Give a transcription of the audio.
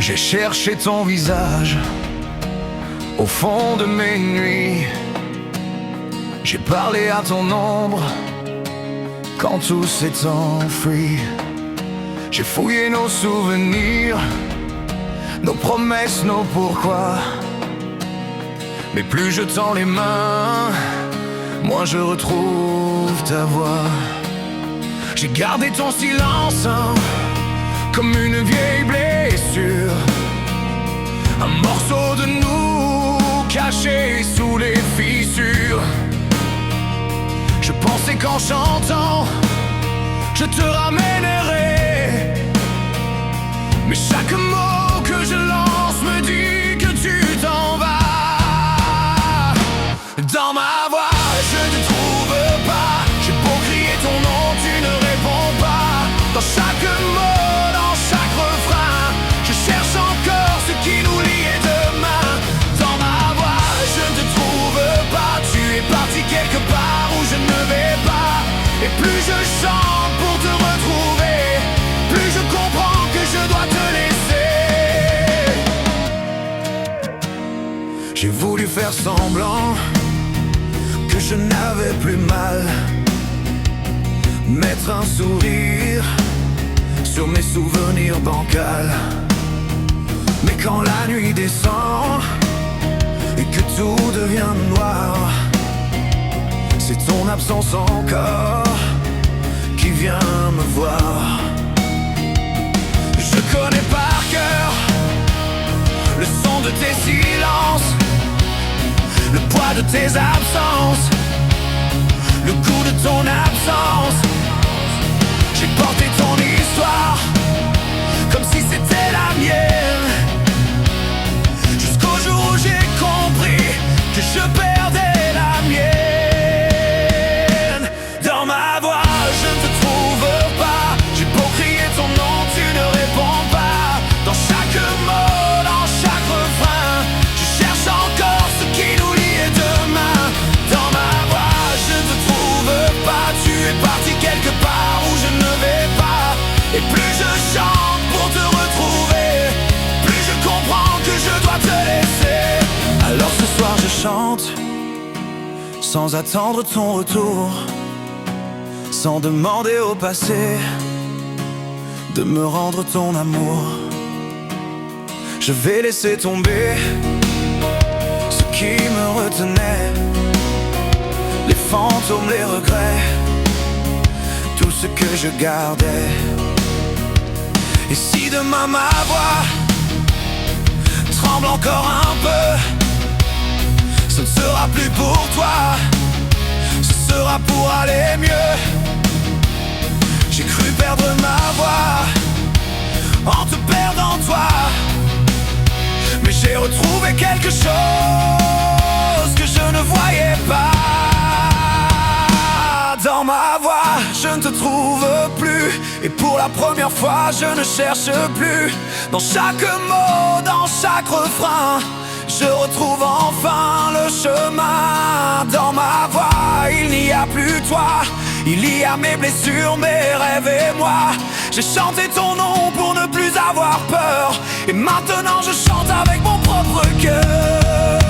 J'ai cherché ton visage au fond de mes nuits. J'ai parlé à ton ombre quand tout s'est enfui. J'ai fouillé nos souvenirs, nos promesses, nos pourquoi. Mais plus je tends les mains, moins je retrouve ta voix. J'ai gardé ton silence comme une vieille blessure, un morceau de nous caché sous les fissures. Je pensais qu'en chantant je te ramènerai, mais chaque mot que je lance me dit que tu t'en vas. Dans ma voix je ne trouve pas, j'ai beau crier ton nom, tu ne réponds pas. Dans chaque mot, dans chaque refrain, je cherche encore ce qui nous liait demain. Dans ma voix je ne te trouve pas, tu es parti quelque part où je ne vais pas. Et plus je chante pour te retrouver, plus je comprends que je dois te laisser. J'ai voulu faire semblant que je n'avais plus mal, mettre un sourire sur mes souvenirs bancals. Mais quand la nuit descend et que tout devient noir, c'est ton absence encore qui vient me voir. Je connais par cœur le son de tes silences, le poids de tes absences, le goût de ton absence. J'ai porté ton histoire comme si c'était la mienne, jusqu'au jour où j'ai compris que je perdais la mienne. Dans ma voix je ne te trouve pas, j'ai beau crier ton nom, tu ne réponds pas. Dans chaque mot, dans chaque refrain, je cherche encore ce qui nous liait demain. Dans ma voix je ne te trouve pas, tu es parti quelque part où je ne vais pas. Et plus je chante pour te retrouver, plus je comprends que je dois te laisser. Alors ce soir je chante sans attendre ton retour, sans demander au passé de me rendre ton amour. Je vais laisser tomber ce qui me retenait, les fantômes, les regrets, tout ce que je gardais. Et si demain ma voix tremble encore un peu, ce ne sera plus pour toi, ce sera pour aller mieux. J'ai cru perdre ma voix en te perdant toi, mais j'ai retrouvé quelque chose que je ne voyais pas. Dans ma voix je ne te trouve plus, et pour la première fois je ne cherche plus. Dans chaque mot, dans chaque refrain, je retrouve enfin le chemin. Dans ma voix il n'y a plus toi, il y a mes blessures, mes rêves et moi. J'ai chanté ton nom pour ne plus avoir peur, et maintenant je chante avec mon propre cœur.